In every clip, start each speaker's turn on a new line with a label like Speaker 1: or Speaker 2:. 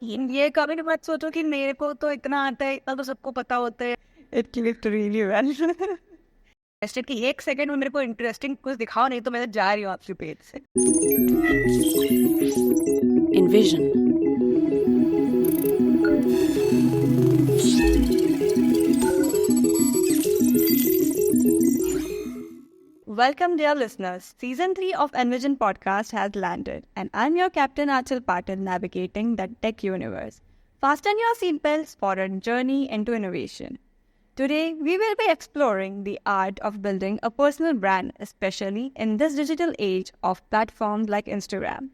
Speaker 1: ये कभी भी मत सोचो कि मेरे को तो इतना आता है, इतना तो सबको पता होता है. It clicked really well. Interested कि एक सेकंड में मेरे को इंटरेस्टिंग कुछ दिखाओ, नहीं तो मैं तो जा रही हूँ आपके पेज से.
Speaker 2: Envision.
Speaker 1: Welcome, dear listeners. Season 3 of Envision podcast has landed, and I'm your captain Achal Patil, navigating the tech universe. Fasten your seatbelts for a journey into innovation. Today, we will be exploring the art of building a personal brand, especially in this digital age of platforms like Instagram.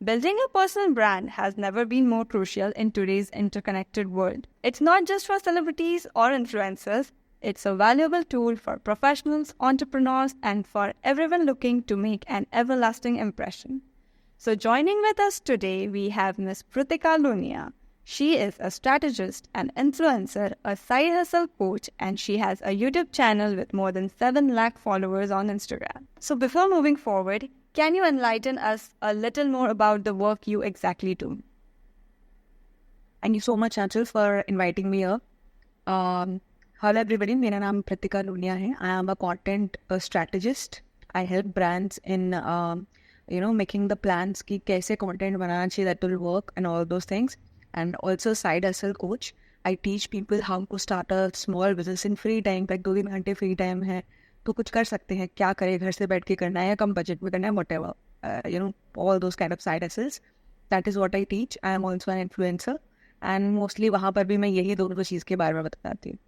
Speaker 1: Building a personal brand has never been more crucial in today's interconnected world. It's not just for celebrities or influencers, it's a valuable tool for professionals, entrepreneurs, and for everyone looking to make an everlasting impression. So, joining with us today, we have Ms. Pritika Loonia. She is a strategist, an influencer, a side hustle coach, and she has a YouTube channel with more than 7 lakh followers on Instagram. So, before moving forward, can you enlighten us a little more about the work you exactly do?
Speaker 3: Thank you so much, Achal, for inviting me here. Hello, everybody. मेरा नाम Pritika Loonia है. I am a content strategist. I help brands in, making the plans कि कैसे content बनाना चाहिए that will work and all those things. And also side hustle coach. I teach people how to start a small business in free time. Like 2-3 घंटे free time है तो कुछ कर सकते हैं. क्या करें, घर से बैठ के करना है या कम बजट में करना है, whatever. All those kind of side hustles. That is what I teach. I am also an influencer. And mostly वहाँ पर भी मैं यही दोनों चीज़ के बारे में बताती हूँ.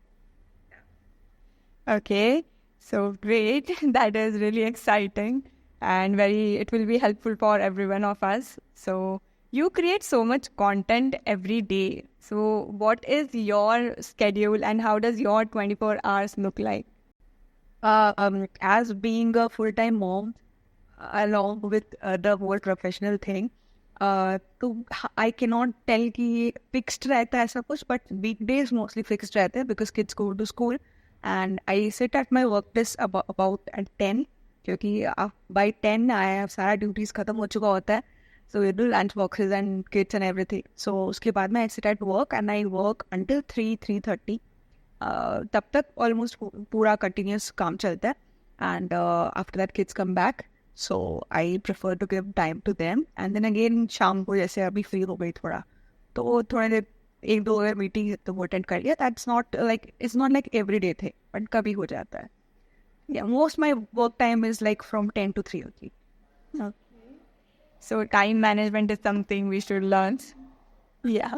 Speaker 1: Okay, so great. That is really exciting and it will be helpful for every one of us. So, you create so much content every day. So, what is your schedule and how does your 24 hours look like?
Speaker 3: As being a full-time mom, along with the whole professional thing, तो I cannot tell कि fixed रहता है ऐसा कुछ, but weekdays mostly fixed रहते हैं because kids go to school. And I sit at my workplace about at 10 क्योंकि by 10 I have सारा duties खत्म हो चुका होता है. So we do lunch boxes and kids and everything. So उसके बाद में I sit at work and I work until 3:30. तब तक almost पूरा continuous काम चलता है. And after that kids come back. So I prefer to give time to them. And then again शाम को जैसे अभी free हो गई थोड़ा तो थोड़ा देर 1-2 अगर मीटिंग तो वो अटेंड कर लिया. That's not like, it's not like everyday thing, but कभी हो जाता है. Yeah, most my work time is like from 10 to 3 only.
Speaker 1: Okay. So time management is something we should learn. Yeah.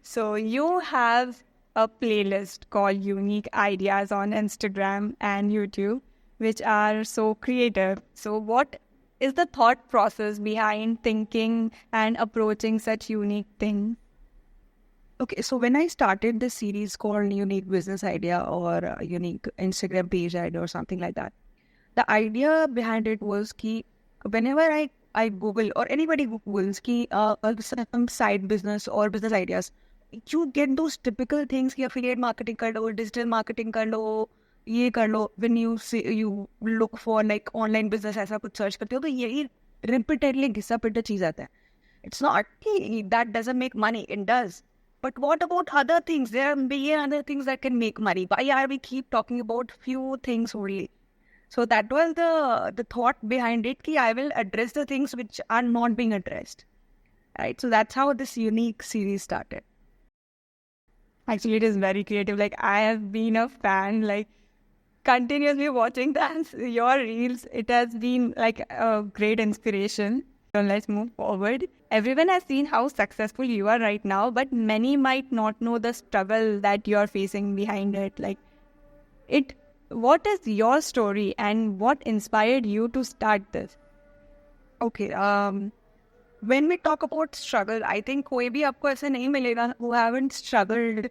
Speaker 1: So you have a playlist called Unique Ideas on Instagram and YouTube, which are so creative. So what is the thought process behind thinking and approaching such unique things?
Speaker 3: Okay, so when I started this series called Unique Business Idea or Unique Instagram Page Idea or something like that, the idea behind it was कि whenever I Google or anybody Googles कि some side business or business ideas, you get those typical things कि affiliate marketing कर लो, digital marketing कर लो, ये कर लो. When you look for like online business ऐसा कुछ search करते हो तो यही repeatedly घिसा पिटा चीज़ आता है. It's not that doesn't make money, it does. But what about other things? There are other things that can make money. Why are we keep talking about few things only? So that was the thought behind it. Ki I will address the things which are not being addressed. Right. So that's how this unique series started.
Speaker 1: Actually, it is very creative. Like I have been a fan, like continuously watching your reels. It has been like a great inspiration. So let's move forward. Everyone has seen how successful you are right now, but many might not know the struggle that you're facing behind it. What is your story and what inspired you to start this?
Speaker 3: Okay. When we talk about struggle, I think कोई भी आपको ऐसे नहीं मिलेगा who haven't struggled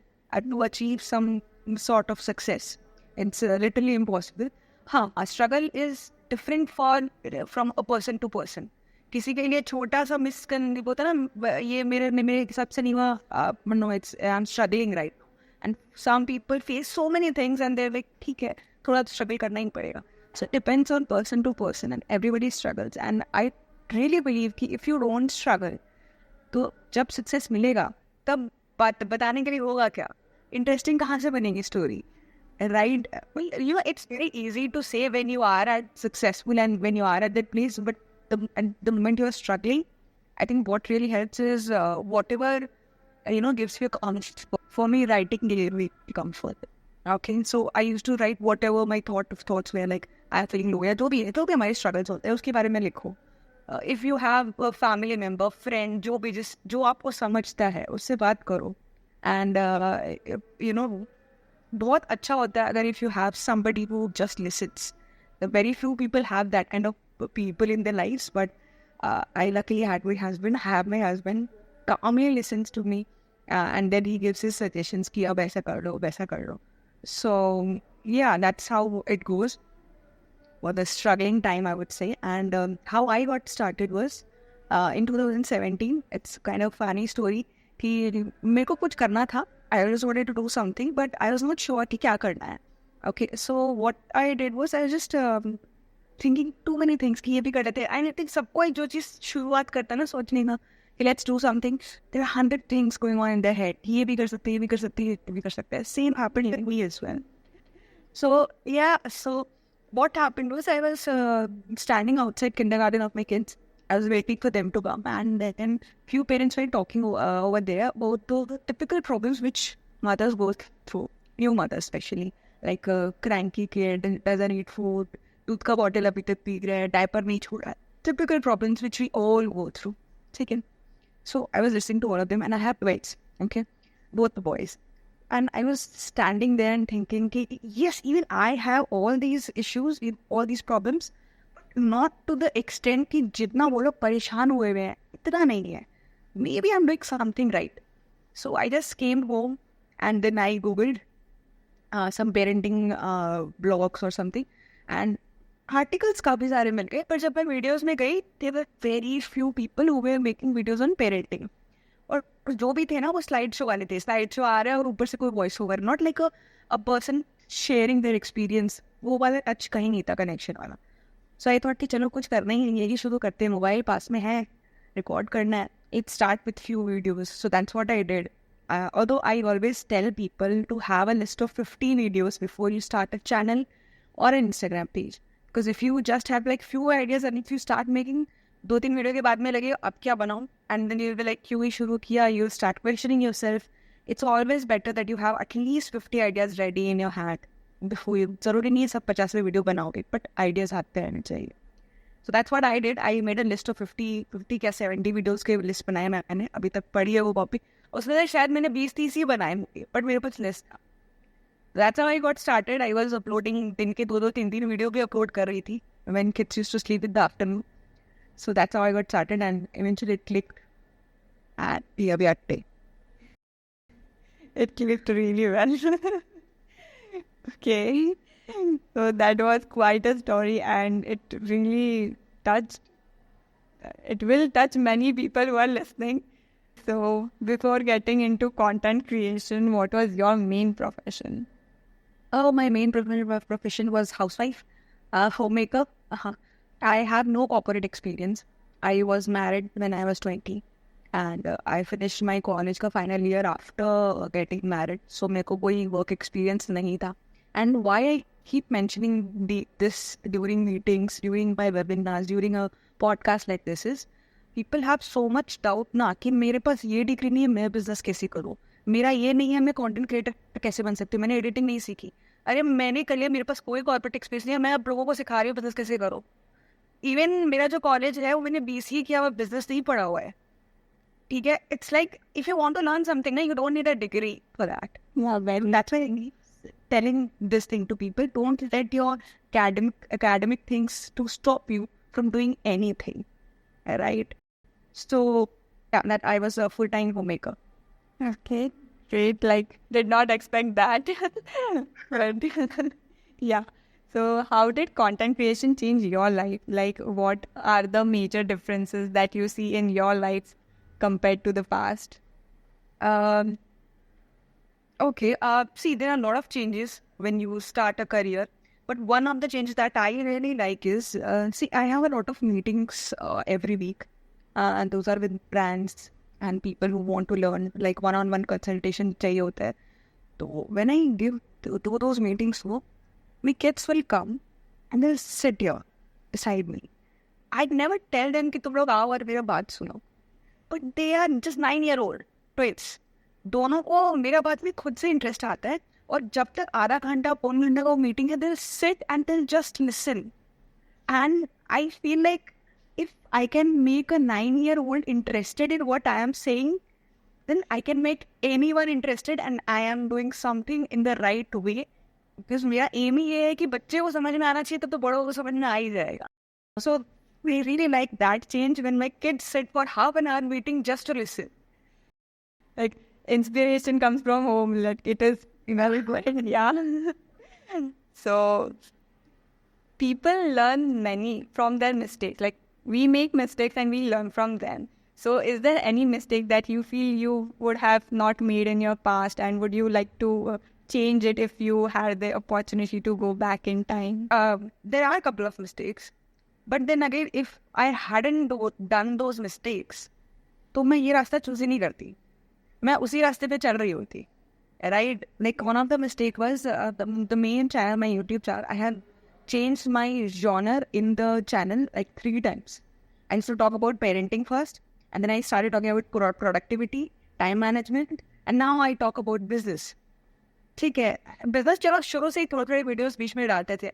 Speaker 3: to achieve some sort of success. It's literally impossible. हाँ, a struggle is different from a person to person. किसी के लिए छोटा सा मिस करने बोलता ना ये मेरे हिसाब से नहीं हुआ. No, I'm struggling right now. And some people face so many things and they're like ठीक है थोड़ा struggle करना ही पड़ेगा. So it depends on person to person and everybody struggles. And I really believe that if you don't struggle, तो जब success मिलेगा तब बात बताने के लिए होगा क्या, इंटरेस्टिंग कहाँ से बनेगी story, right? Well, it's very easy to say when you are at successful and when you are at that place, but at the moment you're struggling, I think what really helps is whatever gives you comfort. For me, writing gave me comfort. Okay, so I used to write whatever my thoughts were, like I am feeling low या जो भी हमारे struggles होते हैं उसके बारे में लिखो. If you have a family member, friend, जो आपको समझता है उससे बात करो. And बहुत अच्छा होता है अगर if you have somebody who just listens. The very few people have that kind of people in their lives, but I luckily have my husband calmly listens to me, and then he gives his suggestions कि अब ऐसा कर लो वैसा कर लो. So yeah, that's how it goes. For the struggling time, I would say. And how I got started was in 2017. It's kind of funny story कि मेरे को कुछ करना था. I just wanted to do something, but I was not sure कि क्या करना है. Okay, so what I did was I was just thinking too many things कि ये भी कर लेते हैं. And I think सबको एक जो चीज़ शुरुआत करता है ना सोचने का कि let's do something. There are 100 things going on in their head. ये भी कर सकते हैं, ये भी कर सकते हैं, ये भी कर सकते हैं. Same happened with me as well. So yeah, so what happened was I was standing outside kindergarten of my kids. I was waiting for them to come, and then few parents were talking over there about the typical problems which mothers go through, new mothers especially, like cranky kid, doesn't eat food, दूध का bottle अभी तक P रहा है, diaper नहीं छोड़ा, typical problems which we all go through. Okay. So I was listening to all of them, and I have twins, okay, both the boys. And I was standing there and thinking, yes, even I have all these issues, all these problems, but not to the extent कि जितना वो लोग परेशान हुए हैं, इतना नहीं है. Maybe I'm doing something right. So I just came home and then I googled some parenting blogs or something, and articles काफी सारे मिल गए. पर जब मैं videos में गई, there were very few people who were making videos on parenting. और जो भी थे ना वो स्लाइड शो वाले थे. स्लाइड शो आ रहा है और ऊपर से कोई voice over, not like a person sharing their experience. वो वाला टच कहीं नहीं था, कनेक्शन वाला. सो आई थॉट कि चलो कुछ करना ही नहीं है, ये शुरू करते हैं, मोबाइल पास में है, रिकॉर्ड करना है. It start with few videos. So that's what I did. Although I always tell people to have a list of 15 videos before you start a channel or an Instagram page, because if you just have like few ideas and if you start making 2-3 video के बाद में लगे अब क्या बनाऊं, and then you'll be like क्यों ही शुरू किया, you'll start questioning yourself. It's always better that you have at least 50 ideas ready in your hand before you. जरूरी नहीं है सब 50वें वीडियो बनाओगे, but ideas आते रहने चाहिए. So that's what I did. I made a list of 50 क्या 70 videos के लिस्ट बनाए मैंने. अभी तक पढ़ी है वो कॉपी. उसमें से शायद मैंने 20-30 ही बनाए होंगे, बट मेरे पास लिस्ट था. That's how I got started. I was uploading दिन के 2-3 वीडियो भी अपलोड कर रही थी when kids used to sleep in the afternoon. So that's how I got started, and eventually it clicked. And here we are today.
Speaker 1: It clicked really well. Okay. So that was quite a story, and it really touched. It will touch many people who are listening. So before getting into content creation, what was your main profession?
Speaker 3: Oh, my main profession was housewife, homemaker. I have no corporate experience. I was married when I was 20, and I finished my college का final year after getting married. So मेरे को कोई work experience नहीं था. And why I keep mentioning this during meetings, during my webinars, during a podcast like this is, people have so much doubt ना कि मेरे पास ये डिग्री नहीं है, मैं बिजनेस कैसे करूँ, मेरा ये नहीं है, मैं कंटेंट क्रिएटर कैसे बन सकती हूँ, मैंने एडिटिंग नहीं सीखी. अरे मैंने कर लिया, मेरे पास कोई कॉर्पोरेट एक्सपीरियंस नहीं है, मैं अब लोगों को सिखा रही हूँ बिजनेस कैसे करो. इवन मेरा जो कॉलेज है वो मैंने BCA किया हुआ, बिजनेस नहीं पढ़ा हुआ है. ठीक है. It's like if you want to learn something ना, you don't need a degree for that. That's why I'm telling this thing to people. Don't let your academic things to stop you from doing anything. Right? So yeah, that I was a full-time homemaker.
Speaker 1: Okay, great. Like, did not expect that. But yeah. So how did content creation change your life? Like, what are the major differences that you see in your life compared to the past?
Speaker 3: Okay. See, there are a lot of changes when you start a career. But one of the changes that I really like is, see, I have a lot of meetings every week. And those are with brands, and people who want to learn, like one-on-one consultation चाहिए होता है. So when I do those meetings, my kids will come and they'll sit here beside me. I'd never tell them कि तुम लोग आओ और मेरा बात सुनो. But they are just 9-year-old twins. दोनों को मेरा बात में खुद से इंटरेस्ट आता है, और जब तक आधा घंटा पौन घंटा का मीटिंग है, they'll sit and they'll just listen. And I feel like if I can make a 9-year-old interested in what I am saying, then I can make anyone interested, and I am doing something in the right way. Because मेरा aim ही ये है कि बच्चे को समझ में आना चाहिए, तब तो बड़ों को समझ में आ ही जाएगा. So we really like that change when my kids sit for half an hour meeting just to listen.
Speaker 1: Like, inspiration comes from home. Like, it is very good. Yeah. So people learn many from their mistakes. Like, we make mistakes and we learn from them. So is there any mistake that you feel you would have not made in your past, and would you like to change it if you had the opportunity to go back in time?
Speaker 3: There are a couple of mistakes. But then again, if I hadn't done those mistakes, तो मैं ये रास्ता choose ही नहीं करती. मैं उसी रास्ते पे चल रही होती. Right? Like, one of the mistake was the main channel, my YouTube channel, I had changed my genre in the channel like 3 times. I used to talk about parenting first, and then I started talking about productivity, time management, and now I talk about business. ठीक है, business चलो शुरू से ही थोड़े videos बीच में डालते थे,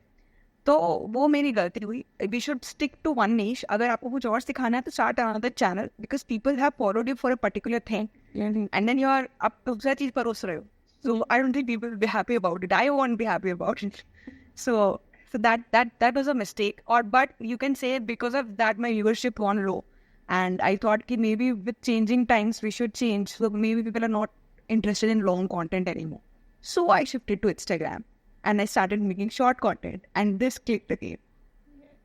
Speaker 3: तो वो मेरी गलती हुई. We should stick to one niche. अगर आपको कुछ और सिखाना है तो start another channel, because people have followed you for a particular thing, and then you are आप दूसरा चीज परोस रहे हो. So I don't think people will be happy about it. I won't be happy about it. So that was a mistake. But you can say because of that my viewership went low, and I thought that maybe with changing times we should change. So maybe people are not interested in long content anymore. So I shifted to Instagram. And I started making short content, and this clicked again.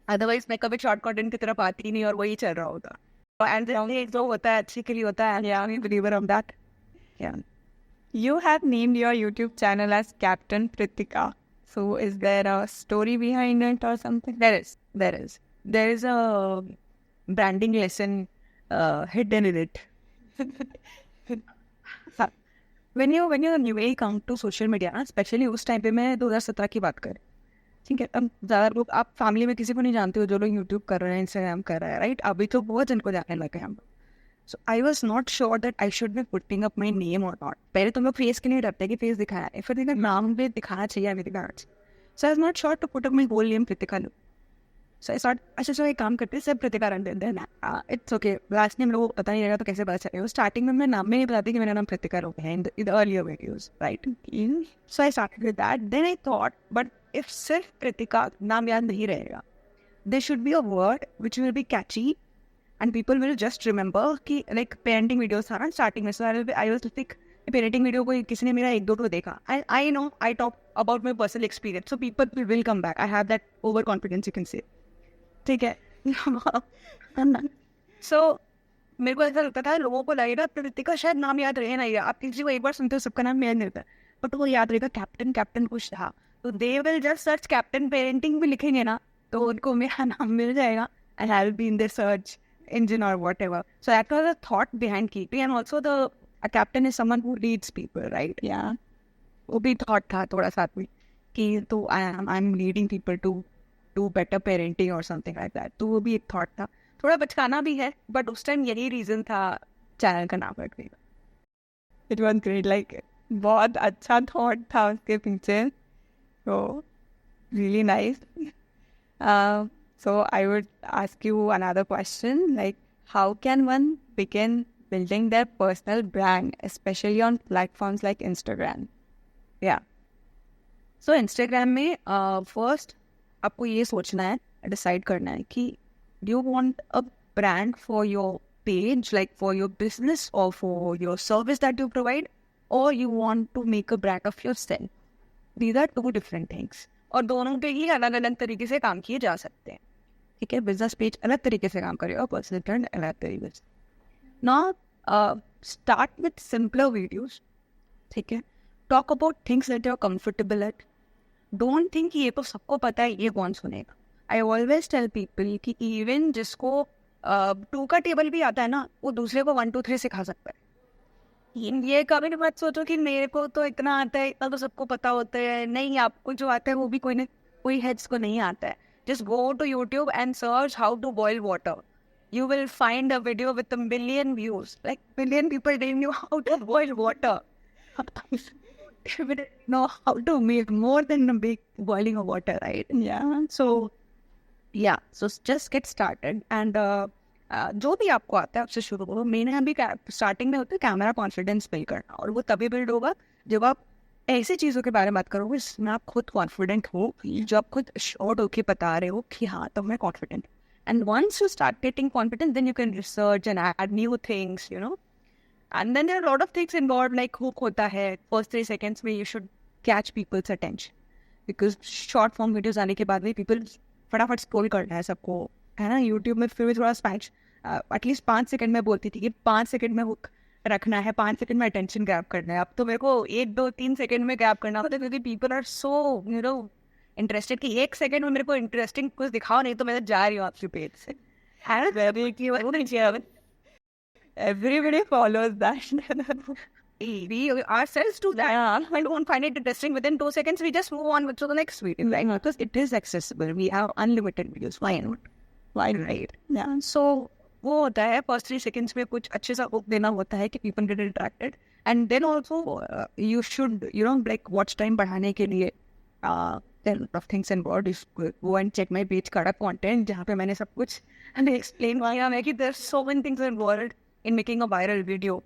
Speaker 3: Otherwise, मैं कभी short content की तरफ आती ही नहीं, और वही चल रहा होता. And then जो होता है अच्छे के लिए होता है, and I'm a believer of that. Yeah.
Speaker 1: You have named your YouTube channel as Captain Pritika. So is there a story behind it or something?
Speaker 3: There is. There is a branding lesson hidden in it. When you newly come to social media, especially उस time पे, मैं 2017 की बात कर, ठीक है, अब ज़्यादा लोग, आप फैमिली में किसी को नहीं जानते हो जो लोग यूट्यूब कर रहे हैं, इंस्टाग्राम कर रहा है, राइट? अभी तो बहुत जन को जानने लगे हम. So I was not sure that I should be putting up my name or not. पहले तो मैं फेस के लिए डरते कि फेस दिखाया है, फिर देखा नाम भी दिखाना चाहिए, अभी दिखाना चाहिए. So I was not sure to put up my whole name Preetika लू. सो आई थॉट अच्छा चलो एक काम करते हैं, सब प्रीतिका रन देते हैं, इट्स ओके. लास्ट नेम लोगों को पता नहीं रहेगा तो कैसे पता चलेगा. स्टार्टिंग में मैं नाम में नहीं बताती कि मेरा नाम प्रीतिका लू है in the earlier videos, right? So I started with that. Then I thought, but if सिर्फ प्रीतिका नाम याद नहीं रहेगा, there should be a word which will be catchy and people will just remember कि like parenting videos था ना starting में. So I was like parenting video कोई किसी ने मेरा 1-2 तो देखा. I know I talk about my personal experience, so people will come back. I have that overconfidence, you can say. ठीक है. So मेरे को ऐसा लगता था लोगों को लगेगा प्रीतिका शायद नाम याद रहे ना, या आप किसी को एक बार सुनते हो सबका नाम याद नहीं रहता, बट वो याद रहेगा कैप्टन कुछ था, तो they will just search captain parenting भी लिखेंगे ना, तो उनको मेरा नाम मिल जाएगा, and I will be in their search engine or whatever. So that was a thought behind keeping, and also a captain is someone who leads people, right?
Speaker 1: Yeah.
Speaker 3: वो भी thought था थोड़ा साथ में कि तो I'm leading people to do better parenting or something like that. तो वो भी एक thought था, थोड़ा बचकाना भी है, but उस टाइम यही reason था चैनल का नाम रखने का.
Speaker 1: It was great. Like, बहुत अच्छा thought था उसके पीछे. So really nice. So I would ask you another question, like how can one begin building their personal brand, especially on platforms like Instagram?
Speaker 3: Yeah. So Instagram में first आपको ये सोचना है, decide करना है कि do you want a brand for your page, like for your business or for your service that you provide, or you want to make a brand of yourself. These are 2 different things. और दोनों पे ही अलग अलग तरीके से काम किए जा सकते हैं. ठीक है, बिजनेस पेज अलग तरीके से काम करेगा, पर्सनल ब्रांड अलग तरीके से. Now start with simpler videos. ठीक है, talk about things that you are comfortable at. Don't think ये तो सबको पता है, ये कौन सुनेगा. आई ऑलवेज टेल पीपल कि इवन जिसको 2 का टेबल भी आता है ना, वो दूसरे को 1 2 3 सिखा सकता है। ये कभी मत सोचो कि मेरे को तो इतना आता है, इतना तो सबको पता होता है। नहीं, आपको जो आता है वो भी कोई हेड्स को नहीं आता है। Just go to YouTube and search how to boil water. You will find a video with a million views. Like million people didn't know how to boil water. Definitely know how to make more than a big boiling of water, right?
Speaker 1: Yeah.
Speaker 3: So yeah, so just get started and जो भी आपको आता है आपसे शुरू करो. मैंने अभी स्टार्टिंग में होता है कैमरा कॉन्फिडेंस बिल्ड करना, और वो तभी बिल्ड होगा जब आप ऐसी चीज़ों के बारे में बात करोगे जिसमें आप खुद कॉन्फिडेंट हो, जो आप खुद शॉर्ट होके बता रहे हो कि हाँ तो मैं confident. And once you start getting confidence, then you can research and add new things, you know. And then there are a lot of things involved, like hook hota hai. First 3 seconds में you should catch people's attention. Because short form videos आने के बाद भी people फटाफट scroll करना है सबको, है ना. YouTube में फिर भी थोड़ा स्पैच, एटलीस्ट 5 सेकंड में बोलती थी कि 5 सेकंड में हुक रखना है, 5 सेकंड में अटेंशन ग्रैब करना है. अब तो मेरे को 1 2 3 सेकंड में ग्रैब करना होता है, क्योंकि people are so, you know, interested कि 1 सेकंड में मेरे को इंटरेस्टिंग कुछ दिखाओ, नहीं तो मैं जा रही हूँ आपके पेज से.
Speaker 1: Everybody follows that.
Speaker 3: We ourselves do that.
Speaker 1: Yeah.
Speaker 3: I don't find it interesting. Within 2 seconds, we just move on to the next video, right? Because it is accessible. We have unlimited videos. Why not?
Speaker 1: Why
Speaker 3: Right?
Speaker 1: Yeah.
Speaker 3: So वो होता है first 3 seconds में कुछ अच्छे सा hook देना होता है कि people get attracted. And then also you should, you know, like watch time बढ़ाने के लिए there are a lot of things involved. You go and check my page Kadak Content, जहाँ पे मैंने सब कुछ explain किया है कि there's so many things involved in making a viral video.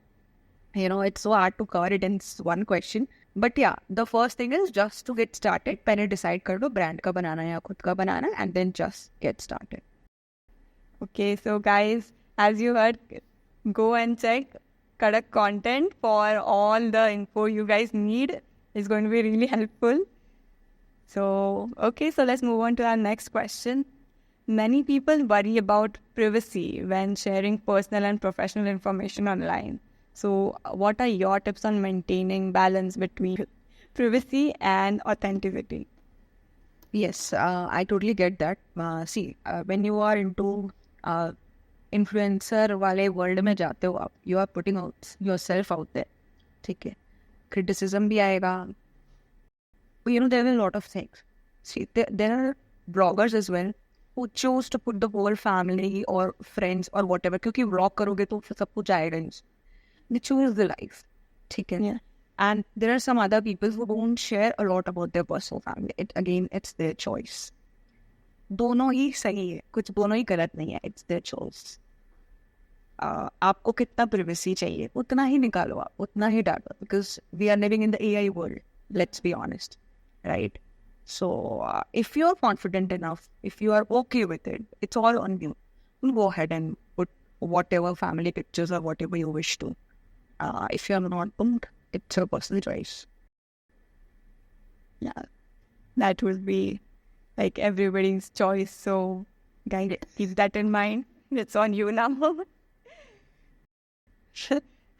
Speaker 3: You know, it's so hard to cover it in one question. But yeah, the first thing is just to get started. पहले decide कर लो brand का बनाना है या खुद का बनाना है, and then just get started.
Speaker 1: Okay, so guys, as you heard, go and check Kadak Content for all the info you guys need. It's going to be really helpful. So, okay, so let's move on to our next question. Many people worry about privacy when sharing personal and professional information online. So, what are your tips on maintaining balance between privacy and authenticity?
Speaker 3: Yes, I totally get that. See, when you are into influencer वाले world में जाते हो आप, you are putting out yourself out there. ठीक है, criticism भी आएगा. You know, there are a lot of things. See, there are bloggers as well who choose to put the whole family or friends or whatever, क्योंकि vlog करोगे तो सब कुछ आएगा. They choose the life. ठीक है.
Speaker 1: Yeah.
Speaker 3: And there are some other people who don't share a lot about their personal family. Again, it's their choice. दोनों ही सही है, कुछ दोनों ही गलत नहीं है. It's their choice. आपको कितना privacy चाहिए उतना ही निकालो, आप उतना ही डालो, because we are living in the AI world. Let's be honest, right? So if you're confident enough, if you are okay with it, it's all on you. You go ahead and put whatever family pictures or whatever you wish to. If you're not, it's your personal choice.
Speaker 1: Yeah, that will be like everybody's choice. So, guys, keep that in mind. It's on you now.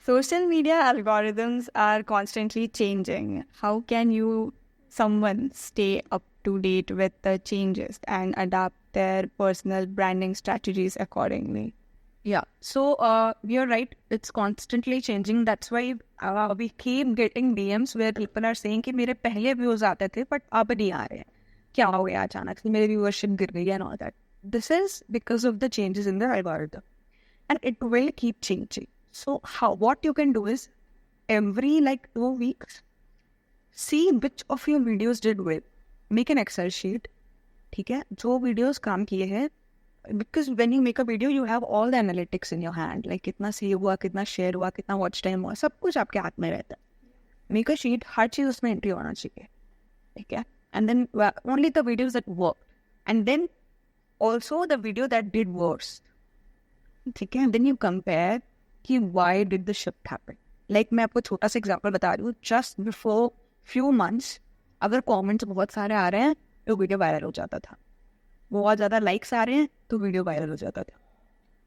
Speaker 1: Social media algorithms are constantly changing. How can someone stay up to date with the changes and adapt their personal branding strategies accordingly?
Speaker 3: Yeah, so you're right. It's constantly changing. That's why we keep getting DMs where people are saying कि मेरे पहले views आते थे but अब नहीं आ रहे हैं. क्या हो गया अचानक से मेरी viewership गिर गई and all that. This is because of the changes in the algorithm, and it will keep changing. So what you can do is every like 2 weeks, see which of your videos did well. Make an Excel sheet. ठीक है, जो videos काम किए हैं. Because when you make a video, you have all the analytics in your hand. Like कितना save हुआ, कितना share हुआ, कितना watch time हुआ, सब कुछ आपके हाथ में रहता है. Make a sheet, हर चीज़ उसमें entry होना चाहिए. ठीक है, and then only the videos that worked, and then also the video that did worse. ठीक है, and then you compare कि why did the shift happen. Like मैं आपको छोटा सा example बता रही हूँ. Just before few months, अगर comments बहुत सारे आ रहे हैं तो video viral हो जाता था. बहुत ज़्यादा लाइक्स आ रहे हैं तो वीडियो वायरल हो जाता था.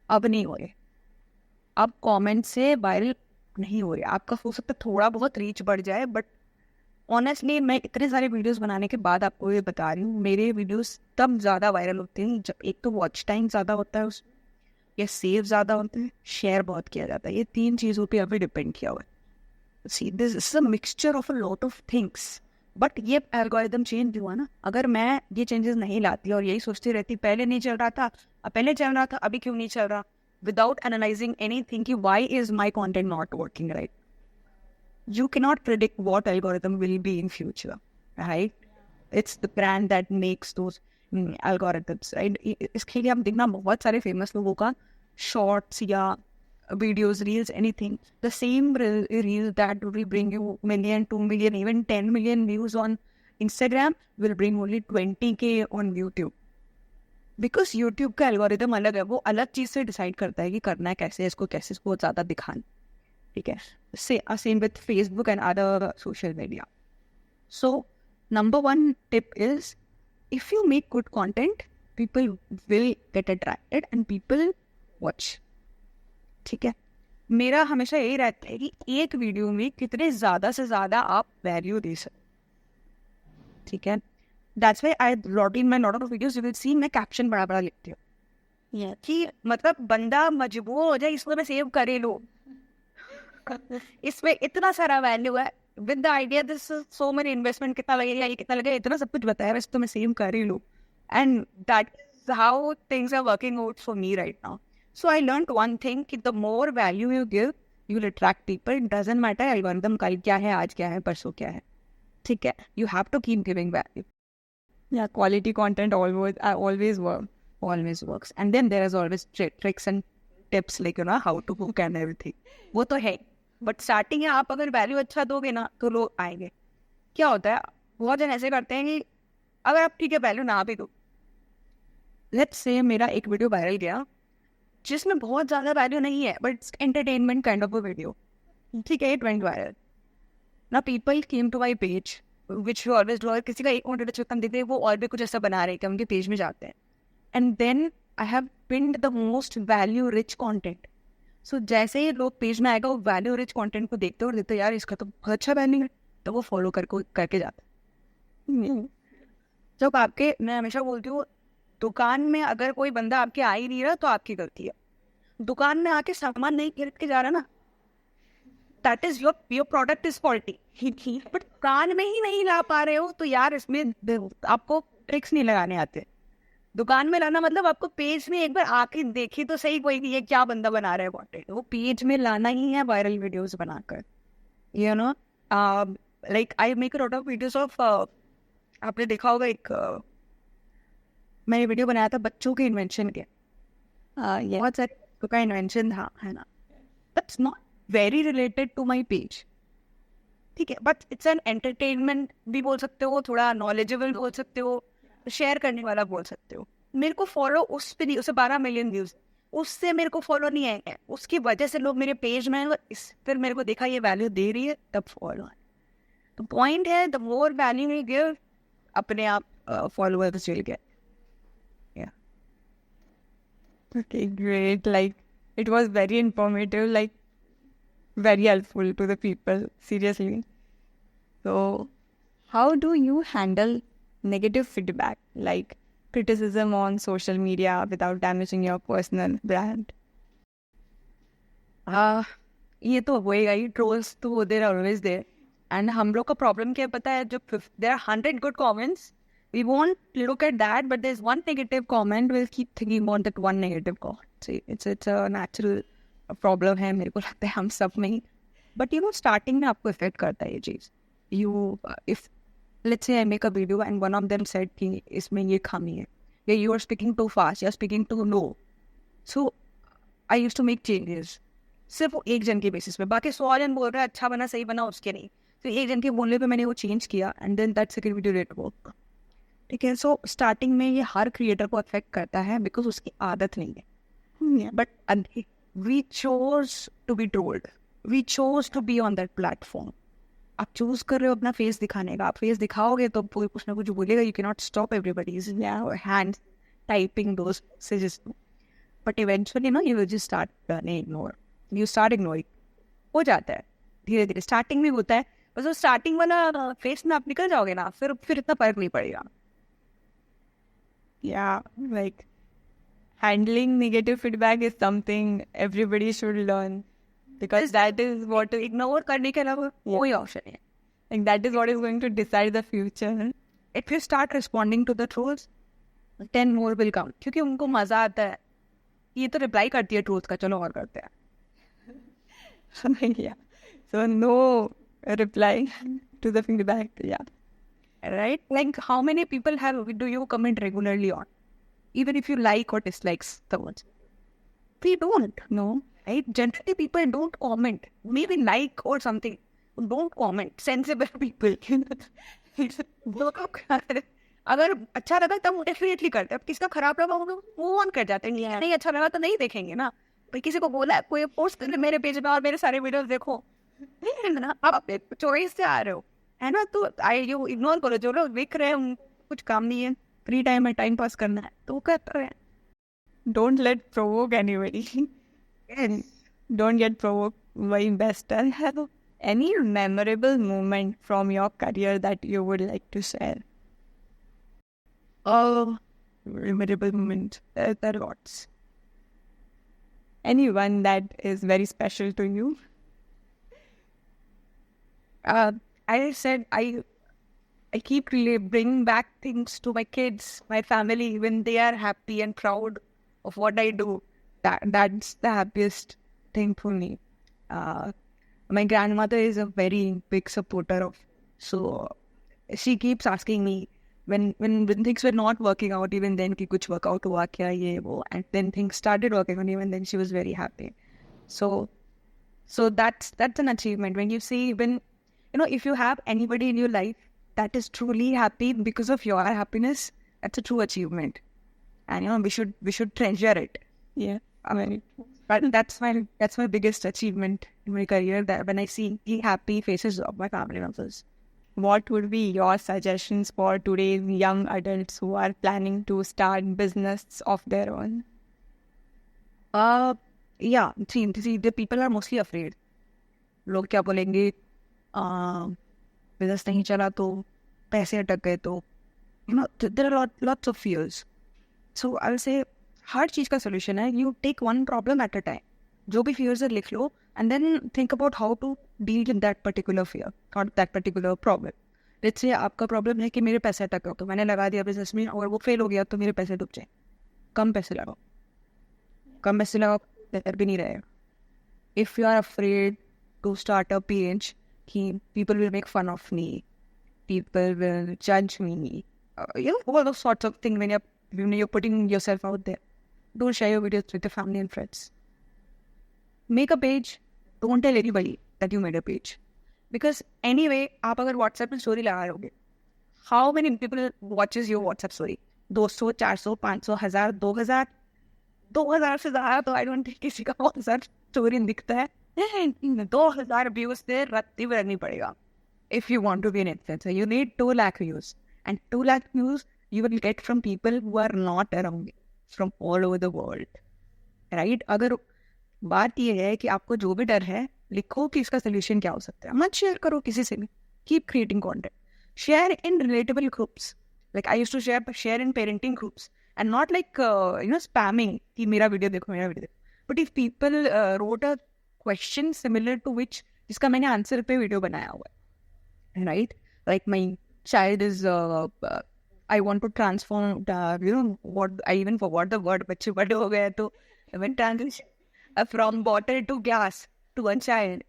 Speaker 3: अब नहीं हो रहे. अब कमेंट से वायरल नहीं हो रहे. आपका हो सकता है थोड़ा बहुत रीच बढ़ जाए, बट ऑनेस्टली मैं इतने सारे वीडियोस बनाने के बाद आपको ये बता रही हूँ, मेरे वीडियोस तब ज़्यादा वायरल होते हैं जब एक तो वॉच टाइम ज़्यादा होता है उसमें, या सेव ज़्यादा होते हैं, शेयर बहुत किया जाता है. ये 3 चीज़ों पे अभी डिपेंड किया हुआ है. See, this is a mixture of a lot of things. But ये एल्गोरिदम चेंज हुआ ना. अगर मैं ये चेंजेस नहीं लाती और यही सोचती रहती पहले नहीं चल रहा था, अब पहले चल रहा था, अभी क्यों नहीं चल रहा, विदाउट एनालाइजिंग एनीथिंग कि why is my content not working right. You cannot predict what algorithm will be in future, right? It's the brand that makes those algorithms, right? इसके लिए हम देखना बहुत सारे फेमस लोगों का शॉर्ट्स या videos, reels, anything. The same reel that will bring you million, 2 million, even 10 million views on Instagram will bring only 20K on YouTube. Because YouTube का algorithm अलग है, वो अलग चीज़ से डिसाइड करता है कि करना है कैसे, इसको कैसे इसको ज़्यादा दिखाना. ठीक है. Same with Facebook and other social media. So, number one tip is, if you make good content, people will get attracted and people watch. ठीक है. मेरा हमेशा यही रहता है कि एक वीडियो में कितने ज़्यादा से ज़्यादा आप वैल्यू दे सकते. ठीक है. That's why I wrote in my lot of videos, you will see मैं कैप्शन बड़ा बड़ा लिखती हूँ कि मतलब बंदा मजबूर हो जाए, इसको मैं सेव करे लो. इसमें इतना सारा वैल्यू है with the idea this so many investment कितना लगेगा, ये कितना लगेगा, इतना सब कुछ बताया, बस तो मैं सेव कर ही लूँ. And that is how things are working out for me right now. So I learn one thing कि the more value you give you will attract people. It doesn't matter algorithm कल क्या है, आज क्या है, परसों क्या है. ठीक है. You have to keep giving value.
Speaker 1: Yeah, quality content always
Speaker 3: works. And then there is always tricks and tips like how to cook and everything. वो तो है. बट स्टार्टिंग है, आप अगर वैल्यू अच्छा दोगे ना तो लोग आएंगे. क्या होता है, बहुत जन ऐसे करते हैं कि अगर आप ठीक है वैल्यू ना भी दो. लेट्स से मेरा एक वीडियो वायरल गया जिसमें बहुत ज़्यादा वैल्यू नहीं है but it's entertainment kind of a video. ठीक है. It went viral. ना people came to my page which you always do. किसी का एक कंटेंट अच्छा हम देखते हैं, वो और भी कुछ ऐसा बना रहे हैं, उनके पेज में जाते हैं. And then I have pinned the most value rich content. So जैसे ही लोग पेज में आएगा वो वैल्यू रिच कंटेंट को देखते और देखते यार इसका तो बहुत अच्छा वैल्यू है, तो वो फॉलो करके जाता है. जब आपके, मैं हमेशा बोलती हूँ, दुकान में अगर कोई बंदा आपके आ ही नहीं रहा तो आपकी गलती है. दुकान में आके सामान नहीं खरीद के जा रहा ना, that is your product is faulty. But दुकान में ही नहीं ला पा रहे हो तो यार इसमें आपको ट्रिक्स नहीं लगाने आते. दुकान में लाना मतलब आपको पेज में एक बार आके देखी तो सही कोई कि ये क्या बंदा बना रहा है कंटेंट. वो पेज में लाना ही है वायरल वीडियोस बनाकर. You know like I make a lot of videos of, आपने देखा होगा एक मैंने वीडियो बनाया था बच्चों के इन्वेंशन के. बहुत सारे बच्चों का इन्वेंशन था, है ना. That's not very related to my page. ठीक है. बट इट्स एन एंटरटेनमेंट भी बोल सकते हो, थोड़ा नॉलेजेबल बोल सकते हो, शेयर करने वाला बोल सकते हो. मेरे को फॉलो उस पे नहीं, उसे 12 मिलियन व्यूज, उससे मेरे को फॉलो नहीं आएंगे. उसकी वजह से लोग मेरे पेज में हैं, फिर मेरे को देखा ये वैल्यू दे रही है तब फॉलो. तो पॉइंट है, the more value you give, अपने आप followers will get.
Speaker 1: Okay, great. Like, it was very informative, like very helpful to the people, seriously. So, how do you handle negative feedback, like criticism on social media without damaging your personal brand?
Speaker 3: ये तो होएगा ही. Trolls तो there are always there. And हम लोग का problem क्या पता है, जो there are 100 good comments, we won't look at that, but there's one negative comment, we'll keep thinking about that one negative comment. See, it's a natural problem है, मेरे को लगता है हम सब में ही. But you know, starting में आपको affect करता है ये चीज़. If let's say I make a video and one of them said कि इसमें ये खामी है, या you are speaking too fast, you are speaking too low. So I used to make changes. सिर्फ एक जन के बेसिस पे, बाकी 100 जन बोल रहे हैं अच्छा बना, सही बना, उसके नहीं. तो एक जन के बोलने पे मैंने वो चेंज किया and then that second video rate work. ठीक है. सो स्टार्टिंग में ये हर क्रिएटर को अफेक्ट करता है बिकॉज उसकी आदत नहीं है. But we chose to be trolled, we chose to be on that platform. आप चूज कर रहे हो अपना फेस दिखाने का. आप फेस दिखाओगे तो कोई कुछ ना कुछ बोलेगा. You can not stop everybody's hand typing those messages. But eventually no you will just start ignore. You start ignoring. हो जाता है धीरे धीरे. स्टार्टिंग में होता है, बस वो स्टार्टिंग वाला फेस में आप निकल जाओगे ना, फिर इतना फर्क नहीं पड़ेगा.
Speaker 1: Yeah, like, handling negative feedback is something everybody should learn, because that is what is,
Speaker 3: ignore करने के अलावा कोई ऑप्शन नहीं है.
Speaker 1: like, that is what is going to decide the future.
Speaker 3: If you start responding to the trolls, 10 more will come. क्योंकि उनको मजा आता है. ये तो रिप्लाई करती है ट्रोल्स का, चलो और करते हैं.
Speaker 1: Yeah. So no reply to the feedback. Yeah.
Speaker 3: Right? Like how many people do you comment regularly on? Even if you like or dislikes someone. We don't.
Speaker 1: No.
Speaker 3: Right? Generally people don't comment. Maybe like or something. Don't comment. Sensible people. अगर अच्छा लगा तब definitely करते हैं. अब किसका खराब लगा वो ऑन कर जाते हैं. नहीं अच्छा लगा तो नहीं देखेंगे ना. भाई किसी को बोला कोई पोस्ट कर मेरे पेज में और मेरे सारे वीडियोस देखो, आप चॉइस से आ रहे हो है ना, तो यू इग्नोर करो. जो लोग देख रहे हैं कुछ काम नहीं है, फ्री टाइम है, टाइम पास करना है, तो वो करते हैं.
Speaker 1: Don't let provoke anybody. Don't get provoked. Why best? Have any memorable moment from your career that you would like to share?
Speaker 3: Memorable moment. There are lots.
Speaker 1: Anyone that is very special to you?
Speaker 3: I said I keep bringing back things to my kids, my family, when they are happy and proud of what I do. That's the happiest thing for me. My grandmother is a very big supporter of, so she keeps asking me when things were not working out, even then ki kuch work out hua kya ye wo, and then things started working out, even then she was very happy. So that's an achievement when you see, when if you have anybody in your life that is truly happy because of your happiness, that's a true achievement, and we should treasure it.
Speaker 1: Yeah, I mean,
Speaker 3: but that's my biggest achievement in my career, that when I see the happy faces of my family members.
Speaker 1: What would be your suggestions for today's young adults who are planning to start business of their own?
Speaker 3: Yeah, see, the people are mostly afraid. लोग क्या बोलेंगे, business नहीं चला तो, पैसे अटक गए तो, there are lots of fears. So I'll say हर चीज का solution है, you take one problem at a time. जो भी fears है लिख लो, and then think about how to deal with that particular fear or that particular problem. Let's say आपका problem है कि मेरे पैसे अटक गए, तो मैंने लगा दिया बिजनेस में और वो फेल हो गया तो मेरे पैसे डूब जाए. कम पैसे लगाओ, बेहतर भी नहीं रहेगा. If you are afraid to start a page, people will make fun of me, people will judge me, all those sorts of things when you're putting yourself out there. Don't share your videos with your family and friends. Make a page. Don't tell anybody that you made a page. Because anyway, आप अगर WhatsApp में story लगा लोगे, how many people watches your WhatsApp story? 200, 400, 500, 1000, 2000? 2000 से ज़्यादा तो I don't think किसी का WhatsApp story दिखता है. 2000 views से रत्ती भरनी पड़ेगा. If you want to be an influencer, you need 2 lakh views. And 2 lakh views you will get from people who are not around you, from all over the world. Right? अगर बात ये है कि आपको जो भी डर है, लिखो कि इसका solution क्या हो सकता है. मत शेयर करो किसी से भी. Keep creating content. Share in relatable groups. Like I used to share in parenting groups. And not like, spamming कि मेरा वीडियो देखो. But if people wrote a question similar to which, जिसका मैंने आंसर पे वीडियो बनाया हुआ है. Right? Like my child is, I want to transform, what I even forgot the word, बच्चे बड़े हो गए तो when transition from bottle to glass to a child,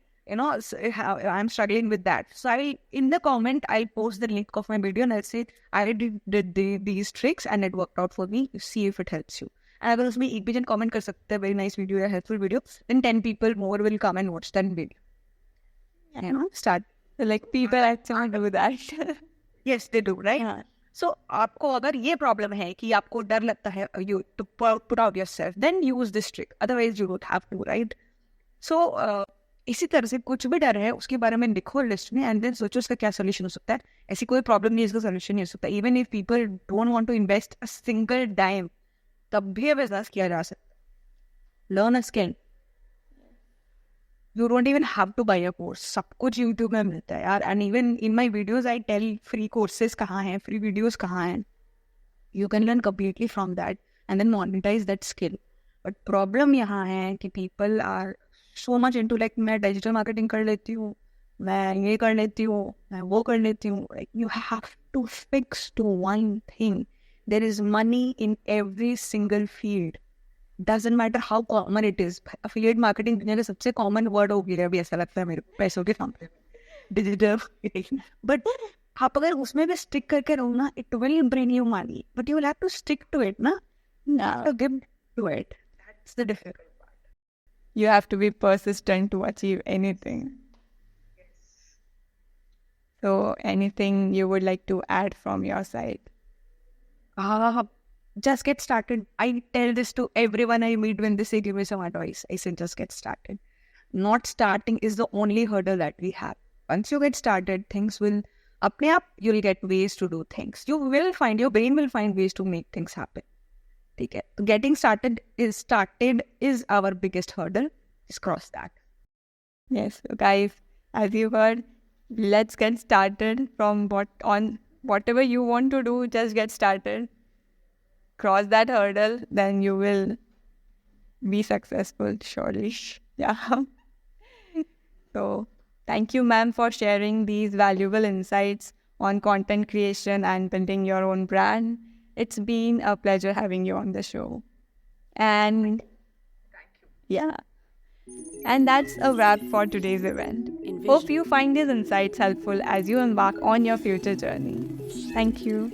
Speaker 3: so I'm struggling with that. So in the comment, I'll post the link of my video and I'll say, I did these tricks and it worked out for me. See if it helps you. And अगर उसमें एक भी जन comment कर सकते हैं, very nice video या helpful video, then 10 people more will come and watch that video. Start.
Speaker 1: Like people actually do that.
Speaker 3: Yes, they do, right? Yeah. So आपको अगर ये problem है कि आपको डर लगता है, you to put out yourself, then use this trick. Otherwise you don't have to, right? So इसी तरह से कुछ भी डर है उसके बारे में लिखो लिस्ट में, एंड देन सोचो उसका क्या सोल्यूशन हो सकता है. ऐसी कोई प्रॉब्लम नहीं इसका सोल्यूशन नहीं हो सकता. Even if people don't want to invest a single dime, तब भी बिजनेस किया जा सकता है. Learn a skill. You don't even have to buy a course. सब कुछ यूट्यूब में मिलता है यार. And even in my videos I tell free courses कहाँ हैं, फ्री वीडियोज कहाँ हैं. You can learn completely from that. and then monetize that skill. But problem यहाँ है कि people are so much into like मैं digital marketing कर लेती हूँ, मैं ये कर लेती हूँ, मैं वो कर लेती हूँ. Like you have to fix to one thing. There is money in every single field. Doesn't matter how common it is. Affiliate marketing दुनिया का सबसे common word हो गया अभी ऐसा लगता है मेरे को पैसों के सामने. Digital marketing. But आप अगर उसमें भी stick करके रहो ना, it will bring you money. But you will have to stick to it, ना? You have to give to it. That's the difficult part.
Speaker 1: You have to be persistent to achieve anything. So, anything you would like to add from your side?
Speaker 3: Just get started. I tell this to everyone I meet when they say, give me some advice. I say, just get started. Not starting is the only hurdle that we have. Once you get started, things will, apne aap, you'll get ways to do things. Your brain will find ways to make things happen. Okay. So getting started is our biggest hurdle. Just cross that.
Speaker 1: Yes, so guys, as you heard, let's get started from whatever you want to do, just get started. Cross that hurdle, then you will be successful, surely. Yeah. So, thank you, ma'am, for sharing these valuable insights on content creation and building your own brand. It's been a pleasure having you on the show. And yeah. And that's a wrap for today's event. Hope you find these insights helpful as you embark on your future journey. Thank you.